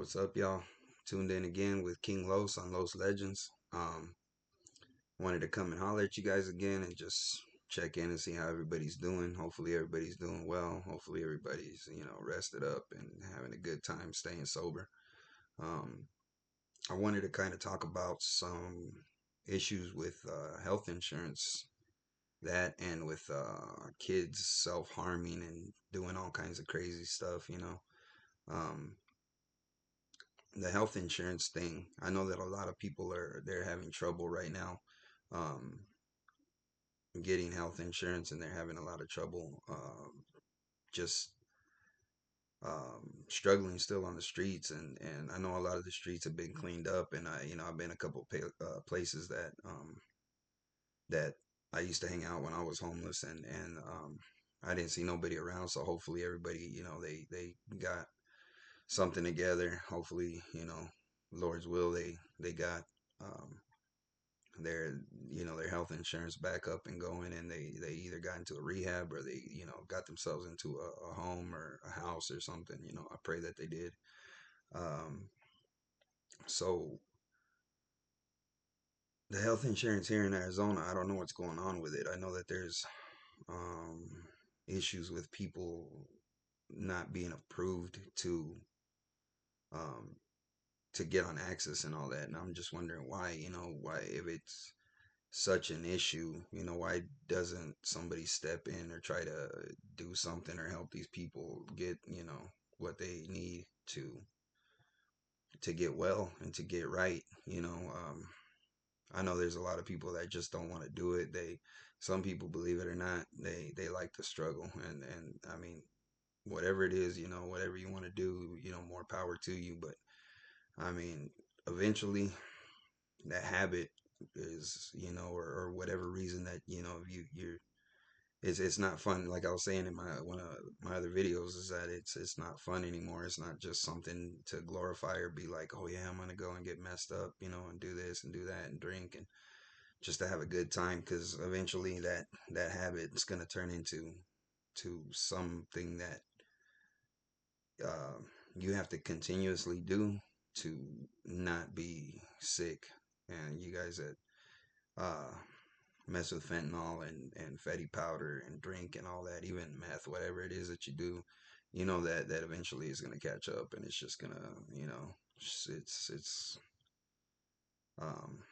What's up, y'all? Tuned in again with King Los on Los Legends. Wanted to come and holler at you guys again and just check in and see how everybody's doing. Hopefully, everybody's doing well. Hopefully, everybody's rested up and having a good time staying sober. Um, I wanted to kind of talk about some issues with health insurance, that and with kids self harming and doing all kinds of crazy stuff. Um, the health insurance thing. I know that a lot of people they're having trouble right now, um, getting health insurance, and they're having a lot of trouble just struggling still on the streets. And I know a lot of the streets have been cleaned up, and I've been a couple places that I used to hang out when I was homeless, and I didn't see nobody around. So hopefully everybody, they got something together. Hopefully, Lord's will, they got um, their their health insurance back up and going, and they either got into a rehab, or they got themselves into a home or a house or something. I pray that they did. Um, so the health insurance here in Arizona, I don't know what's going on with it. I know that there's um, issues with people not being approved um, to get on access and all that, and I'm just wondering why. Why, if it's such an issue, why doesn't somebody step in or try to do something or help these people get, what they need to get well and to get right. I know there's a lot of people that just don't want to do it. Some people, believe it or not, they like the struggle, and I mean, whatever it is, whatever you want to do, more power to you. But I mean, eventually that habit is, or whatever reason that, you're, it's not fun. Like I was saying in my one of my other videos, is that it's not fun anymore. It's not just something to glorify or be like, oh yeah, I'm gonna go and get messed up, and do this and do that and drink and just to have a good time. Because eventually that habit is gonna turn into something that uh, you have to continuously do to not be sick. And you guys that uh, mess with fentanyl and fatty powder and drink and all that, even meth, whatever it is that you do, that eventually is going to catch up, and it's just going to, it's um,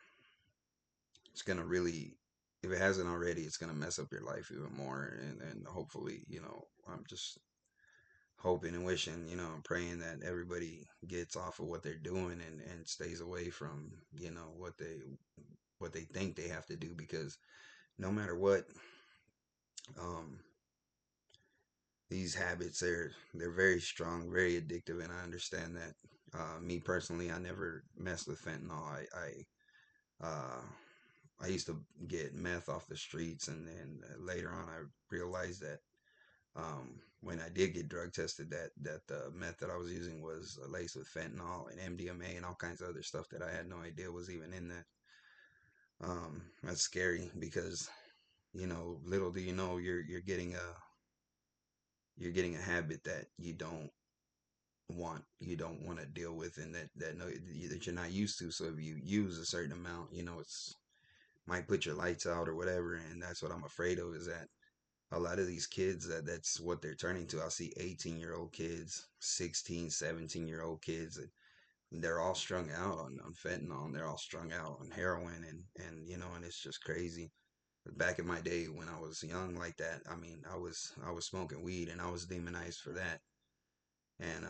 it's going to really, if it hasn't already, it's going to mess up your life even more. And hopefully, I'm just hoping and wishing, I'm praying that everybody gets off of what they're doing and stays away from, what they think they have to do, because no matter what, um, these habits, they're very strong, very addictive, and I understand that. Me personally, I never messed with fentanyl. I used to get meth off the streets, and then later on, I realized that when I did get drug tested, that the meth that I was using was laced with fentanyl and MDMA and all kinds of other stuff that I had no idea was even in that. That's scary because little do you know, you're getting a habit that you don't want to deal with, and that you're not used to. So if you use a certain amount, it's might put your lights out or whatever. And that's what I'm afraid of, is that a lot of these kids, that's what they're turning to. I see 18-year-old kids, 16, 17-year-old kids, and they're all strung out on fentanyl, and they're all strung out on heroin, and it's just crazy. Back in my day when I was young like that, I mean, I was smoking weed, and I was demonized for that. And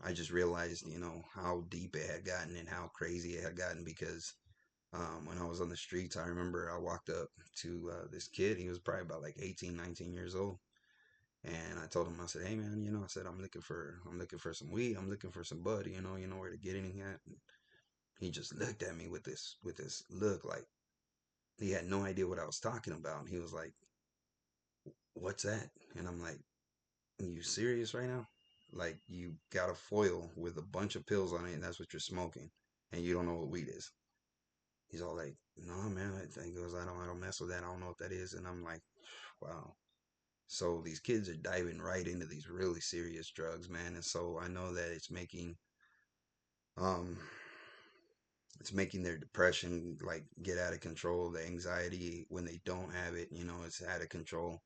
I just realized, how deep it had gotten and how crazy it had gotten, because when I was on the streets, I remember I walked up to this kid. He was probably about like 18, 19 years old. And I told him, I said, hey man, I said, I'm looking for some weed. I'm looking for some bud, you know where to get any at. And he just looked at me with this look like he had no idea what I was talking about. And he was like, what's that? And I'm like, are you serious right now? Like, you got a foil with a bunch of pills on it, and that's what you're smoking, and you don't know what weed is. He's all like, no man. He goes, I don't mess with that. I don't know what that is. And I'm like, wow. So these kids are diving right into these really serious drugs, man. And so I know that it's making Um, it's making their depression like get out of control. The anxiety when they don't have it, it's out of control.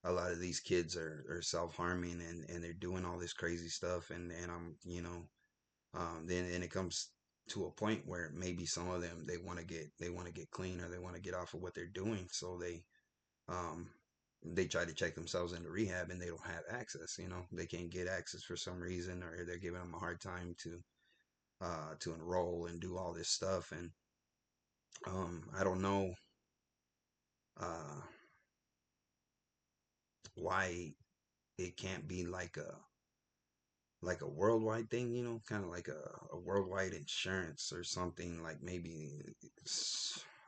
A lot of these kids are self-harming, and they're doing all this crazy stuff, and then and it comes to a point where maybe some of them they want to get clean, or they want to get off of what they're doing, so um they try to check themselves into rehab, and they don't have access. They can't get access for some reason, or they're giving them a hard time to enroll and do all this stuff. And I don't know uh why it can't be like a worldwide thing, kind of like a worldwide insurance or something, like maybe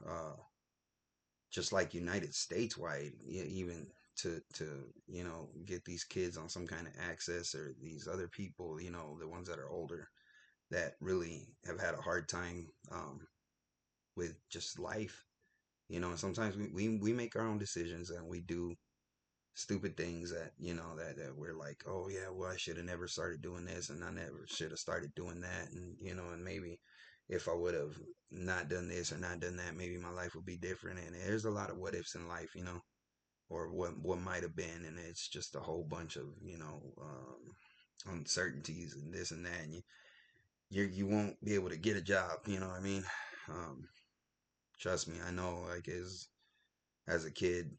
uh, just like United States wide, even to get these kids on some kind of access, or these other people, the ones that are older, that really have had a hard time with just life, and sometimes we make our own decisions, and we do stupid things that that we're like, oh yeah, well, I should have never started doing this, and I never should have started doing that, and and maybe if I would have not done this or not done that, maybe my life would be different. And there's a lot of what ifs in life, or what might have been, and it's just a whole bunch of uncertainties and this and that, and you won't be able to get a job. You know what I mean? Um, Trust me, I know. Like as a kid,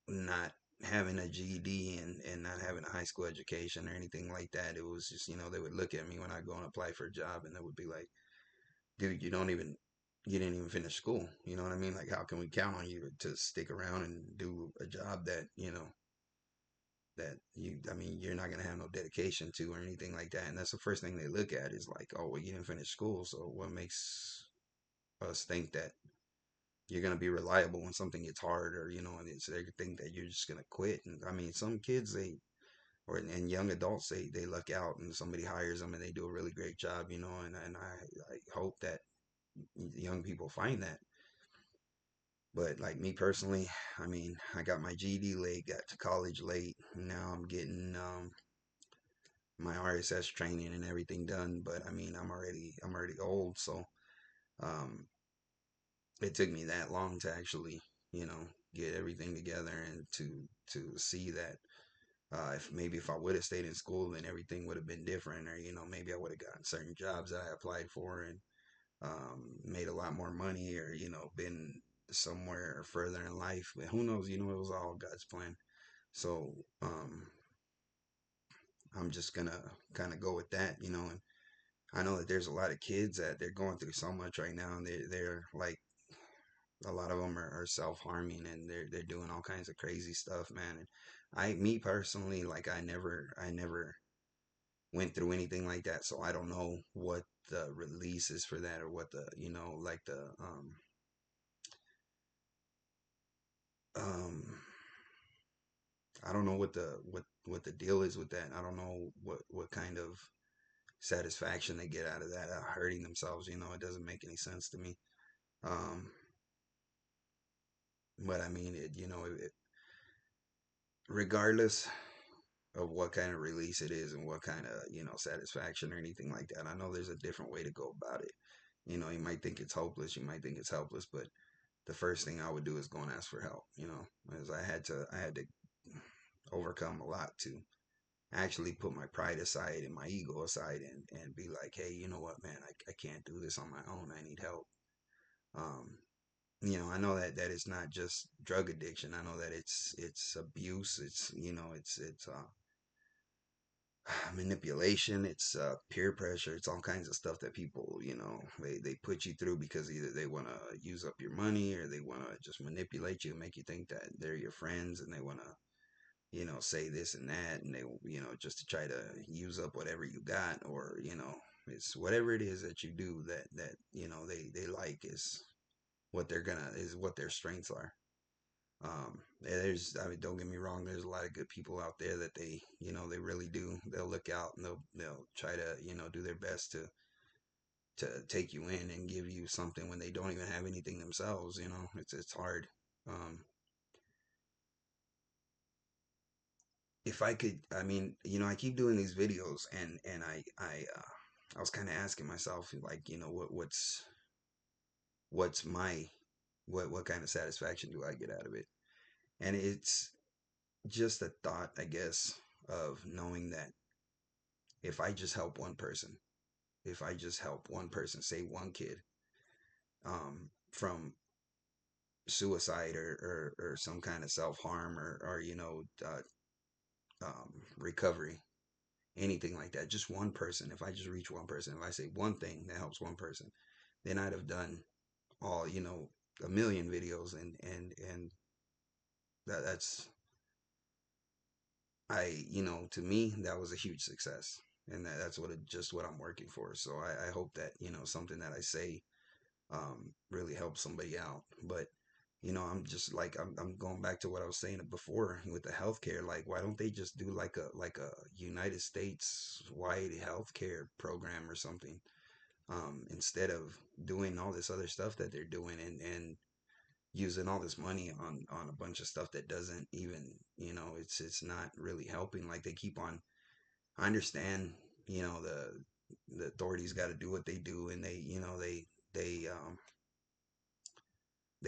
not having a GED and not having a high school education or anything like that. It was just, they would look at me when I go and apply for a job, and they would be like, dude, you didn't even finish school. You know what I mean? Like, how can we count on you to stick around and do a job that, I mean, you're not going to have no dedication to or anything like that. And that's the first thing they look at is like, oh, well, you didn't finish school. So what makes us think that you're gonna be reliable when something gets hard, or and they think that you're just gonna quit. And I mean, some kids and young adults, they luck out and somebody hires them and they do a really great job, and I hope that young people find that. But like me personally, I mean, I got my GED late, got to college late. Now I'm getting my RSS training and everything done. But I mean, I'm already old, so um, it took me that long to actually, you know, get everything together, and to see that if I would have stayed in school, then everything would have been different, or maybe I would have gotten certain jobs that I applied for, and made a lot more money, or been somewhere further in life. But who knows? It was all God's plan. So I'm just gonna kind of go with that, and I know that there's a lot of kids that they're going through so much right now, and they're like, a lot of them are self-harming, and they're doing all kinds of crazy stuff, man. And me personally, like, I never went through anything like that, so I don't know what the release is for that, or what the like um I don't know what the deal is with that. I don't know what kind of satisfaction they get out of that, hurting themselves. It doesn't make any sense to me. um but I mean, regardless of what kind of release it is, and what kind of satisfaction or anything like that, I know there's a different way to go about it. You might think it's hopeless, you might think it's helpless, but the first thing I would do is go and ask for help. As I had to overcome a lot to actually put my pride aside and my ego aside, and be like, hey, you know what, man, I can't do this on my own, I need help. um I know that it's not just drug addiction. I know that it's abuse, it's it's manipulation, it's peer pressure, it's all kinds of stuff that people, they put you through, because either they want to use up your money, or they want to just manipulate you and make you think that they're your friends, and they want to say this and that, and they just to try to use up whatever you got, or it's whatever it is that you do, that they like, is what their strengths are. I mean, don't get me wrong. There's a lot of good people out there that they really do. They'll look out, and they'll try to, do their best to take you in and give you something when they don't even have anything themselves. It's hard. Um, if I could, I mean, I keep doing these videos, and I was kind of asking myself, like, what's my, what kind of satisfaction do I get out of it? And it's just a thought, I guess, of knowing that if I just help one person, if I just help one person, say one kid, from suicide or some kind of self harm or recovery, anything like that, just one person. If I just reach one person, if I say one thing that helps one person, then I'd have done all, a million videos, and that's to me, that was a huge success. And that's just what I'm working for. So I hope that, something that I say really helps somebody out. But, I'm just like, I'm going back to what I was saying before with the healthcare. Like, why don't they just do like a United States wide healthcare program or something, instead of doing all this other stuff that they're doing, and using all this money on a bunch of stuff that doesn't even, it's not really helping. Like, they keep on, I understand, the authorities got to do what they do, and they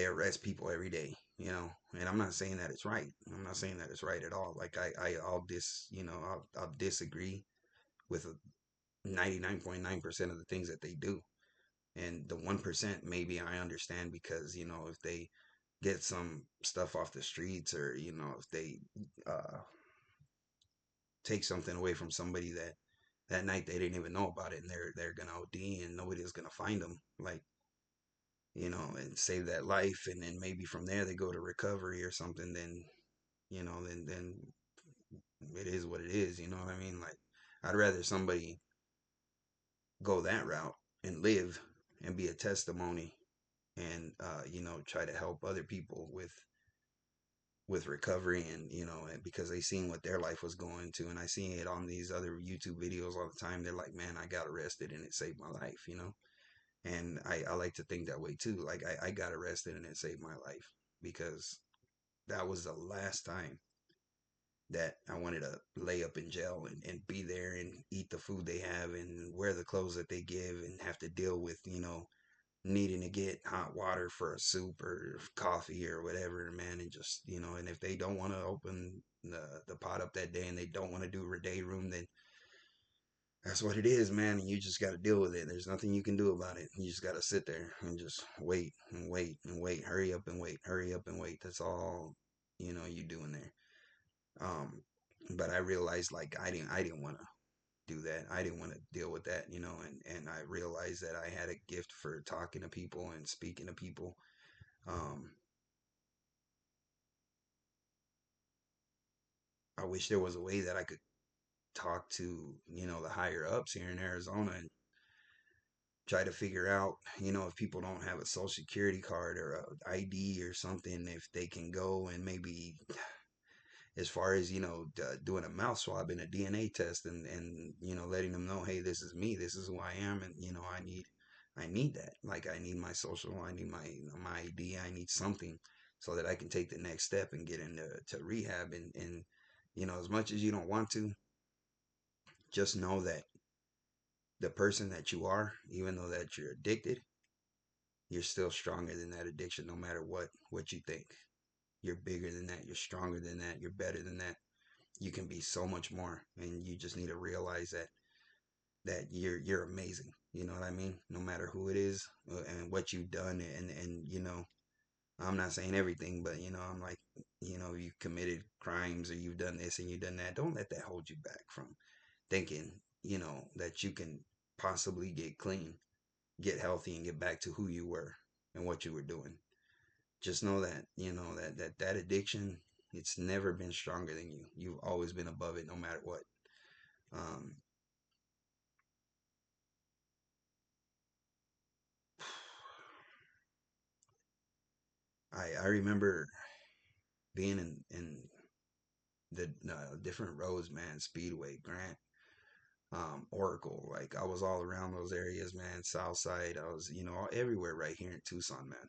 arrest people every day, and I'm not saying that it's right. I'm not saying that it's right at all. Like, I'll disagree with 99.9% of the things that they do. And the 1%, maybe I understand, because, if they get some stuff off the streets, or, if they uh, take something away from somebody that night they didn't even know about it, and they're gonna OD, and nobody's gonna find them, like, and save that life, and then maybe from there they go to recovery or something, then, then it is what it is. You know what I mean? Like, I'd rather somebody go that route and live and be a testimony, and try to help other people with recovery, and, and because they seen what their life was going to, and I see it on these other YouTube videos all the time. They're like, man, I got arrested and it saved my life, and I like to think that way too. Like, I got arrested and it saved my life, because that was the last time that I wanted to lay up in jail, and be there and eat the food they have and wear the clothes that they give, and have to deal with, needing to get hot water for a soup or coffee or whatever, man. And just, and if they don't want to open the pot up that day, and they don't want to do a day room, then that's what it is, man. And you just got to deal with it. There's nothing you can do about it. You just got to sit there and just wait and wait and wait. Hurry up and wait. Hurry up and wait. That's all, you doing there. Um, but I realized, like, I didn't want to do that. I didn't want to deal with that, and I realized that I had a gift for talking to people and speaking to people. Um, I wish there was a way that I could talk to, the higher ups here in Arizona, and try to figure out, if people don't have a social security card or a ID or something, if they can go and maybe, as far as, doing a mouth swab and a DNA test, and letting them know, hey, this is me, this is who I am, and, I need that. Like, I need my social, I need my ID, I need something, so that I can take the next step and get into rehab, and as much as you don't want to, just know that the person that you are, even though that you're addicted, you're still stronger than that addiction, no matter what you think. You're bigger than that, you're stronger than that, you're better than that. You can be so much more, and you just need to realize that you're amazing. You know what I mean? No matter who it is, and what you've done, and I'm not saying everything, but, I'm like, you've committed crimes, or you've done this and you've done that. Don't let that hold you back from thinking, that you can possibly get clean, get healthy, and get back to who you were and what you were doing. Just know that, that addiction, it's never been stronger than you. You've always been above it, no matter what. Um, I remember being in the different roads, man. Speedway, Grant, Oracle. Like, I was all around those areas, man. South Side. I was, everywhere right here in Tucson, man.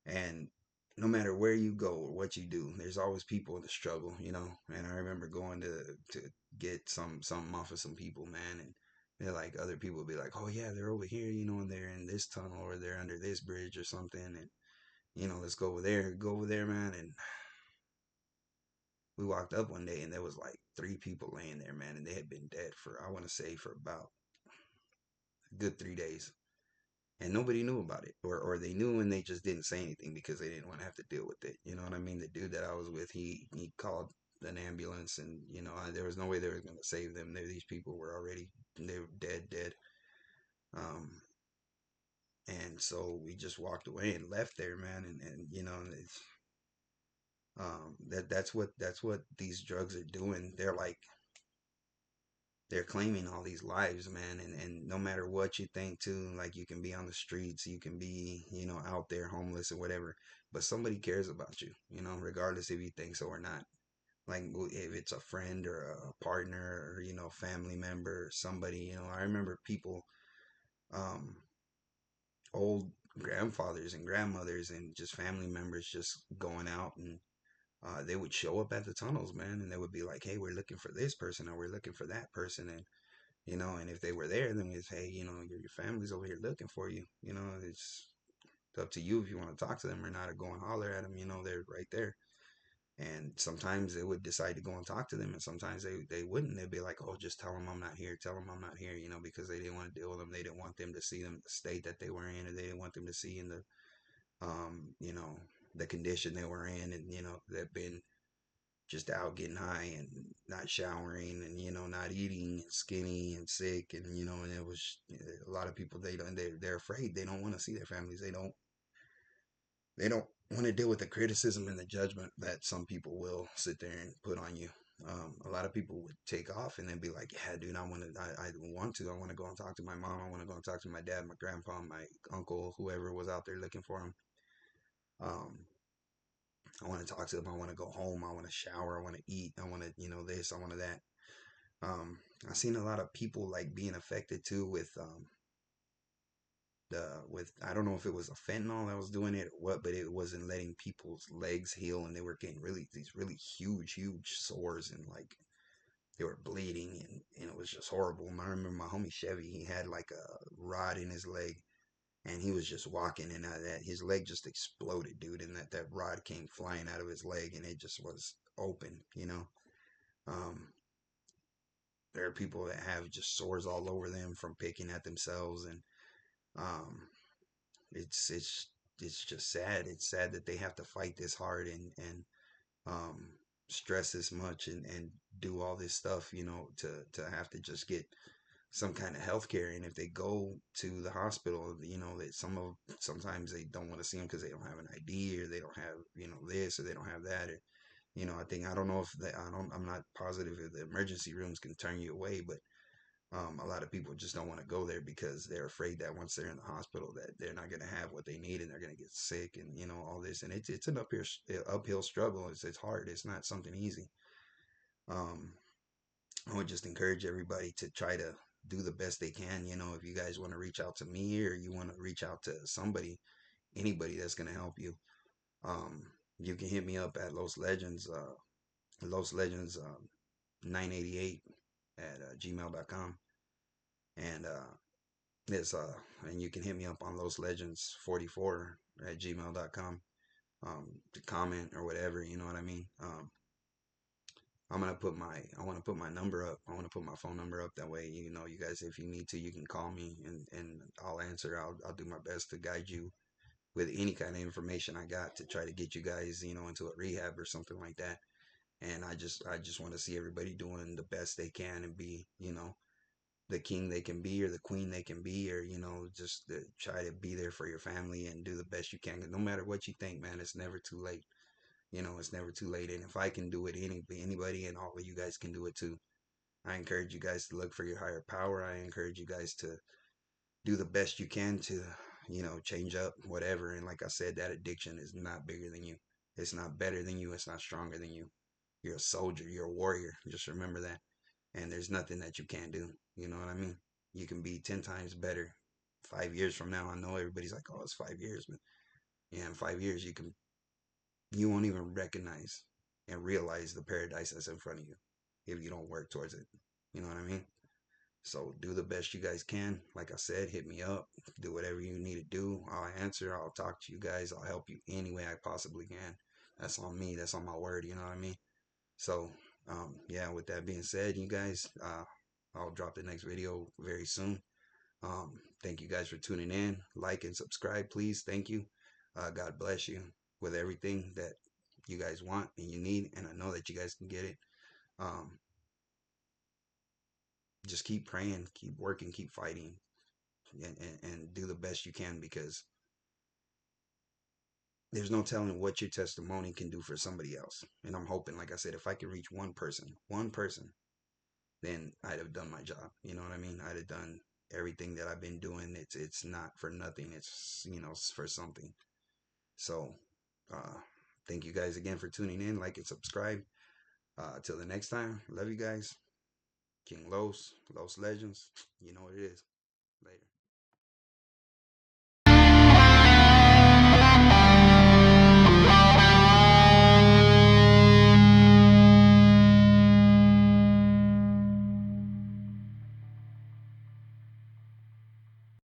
And no matter where you go or what you do, there's always people in the struggle. And I remember going to get something off of some people, man, and They're like, other people would be like, oh yeah, they're over here, you know, and they're in this tunnel or they're under this bridge or something, and you know, let's go over there, man. And we walked up one day and there was like three people laying there, man, and they had been dead for, I want to say, for about a good 3 days. And nobody knew about it, or they knew and they just didn't say anything because they didn't want to have to deal with it. You know what I mean? The dude that I was with, he called an ambulance, and you know, there was no way they were going to save them. These people were already, they were dead. Um, and so we just walked away and left there, man. And you know, it's that's what these drugs are doing. They're like, they're claiming all these lives, man. And no matter what you think too, like, you can be on the streets, you can be, you know, out there homeless or whatever, but somebody cares about you, you know, regardless if you think so or not. Like, if it's a friend or a partner or, you know, family member or somebody, you know, I remember people, um, old grandfathers and grandmothers and just family members just going out, and they would show up at the tunnels, man, and they would be like, hey, we're looking for this person or we're looking for that person. And you know, and if they were there, then it's, hey, you know, your family's over here looking for you. You know, it's up to you if you want to talk to them or not, or go and holler at them. You know, they're right there. And sometimes they would decide to go and talk to them, and sometimes they wouldn't. They'd be like, oh, just tell them I'm not here. Tell them I'm not here, you know, because they didn't want to deal with them. They didn't want them to see them the state that they were in, or they didn't want them to see in the, you know, the condition they were in, and, you know, they've been just out getting high and not showering, and you know, not eating, and skinny and sick, and you know, and it was a lot of people, they don't, they're afraid, they don't want to see their families, they don't want to deal with the criticism and the judgment that some people will sit there and put on you. A lot of people would take off and then be like, yeah, dude, I want to go and talk to my mom, I want to go and talk to my dad, my grandpa, my uncle, whoever was out there looking for him. um, I want to talk to them, I want to go home, I want to shower, I want to eat, I want to, you know, this, I want to that. Um, I've seen a lot of people like being affected too with, I don't know if it was a fentanyl that was doing it or what, but it wasn't letting people's legs heal, and they were getting these really huge sores, and like they were bleeding, and it was just horrible. And I remember my homie Chevy, he had like a rod in his leg, and he was just walking, and that his leg just exploded, dude, and that rod came flying out of his leg, and it just was open, you know. Um, there are people that have just sores all over them from picking at themselves, and um, it's it's it's just sad. It's sad that they have to fight this hard, and um, stress this much, and do all this stuff, you know, to have to just get some kind of health care. And if they go to the hospital, you know, that sometimes they don't want to see them because they don't have an ID, or they don't have, you know, this, or they don't have that, or you know, I don't know if I'm not positive if the emergency rooms can turn you away, but a lot of people just don't want to go there because they're afraid that once they're in the hospital that they're not going to have what they need, and they're going to get sick, and you know, all this. And it's an uphill struggle. It's hard. It's not something easy. Um, I would just encourage everybody to try to do the best they can. You know, if you guys want to reach out to me, or you want to reach out to somebody, anybody that's going to help you, um, you can hit me up at Los Legends 988 at gmail.com. And Yes, and you can hit me up on Los Legends 44 at gmail.com, to comment or whatever, you know what I mean? I want to put my number up. I want to put my phone number up. That way, you know, you guys, if you need to, you can call me, and I'll answer. I'll do my best to guide you with any kind of information I got to try to get you guys, you know, into a rehab or something like that. And I just want to see everybody doing the best they can, and be, you know, the king they can be, or the queen they can be, or you know, just to try to be there for your family and do the best you can. 'Cause no matter what you think, man, it's never too late. You know, it's never too late. And if I can do it, anybody and all of you guys can do it too. I encourage you guys to look for your higher power. I encourage you guys to do the best you can to, you know, change up whatever. And like I said, that addiction is not bigger than you. It's not better than you. It's not stronger than you. You're a soldier. You're a warrior. Just remember that. And there's nothing that you can't do. You know what I mean? You can be 10 times better 5 years from now. I know everybody's like, oh, it's 5 years, but yeah, in 5 years, you won't even recognize and realize the paradise that's in front of you if you don't work towards it. You know what I mean? So do the best you guys can. Like I said, hit me up. Do whatever you need to do. I'll answer. I'll talk to you guys. I'll help you any way I possibly can. That's on me. That's on my word. You know what I mean? So, yeah, with that being said, you guys, I'll drop the next video very soon. Thank you guys for tuning in. Like and subscribe, please. Thank you. God bless you with everything that you guys want and you need. And I know that you guys can get it. Um, just keep praying, keep working, keep fighting, and do the best you can, because there's no telling what your testimony can do for somebody else. And I'm hoping, like I said, if I can reach one person, then I'd have done my job. You know what I mean? I'd have done everything that I've been doing. It's not for nothing. It's, it's for something. So, uh, thank you guys again for tuning in. Like and subscribe. Till the next time, love you guys. King Los Legends. You know what it is. Later.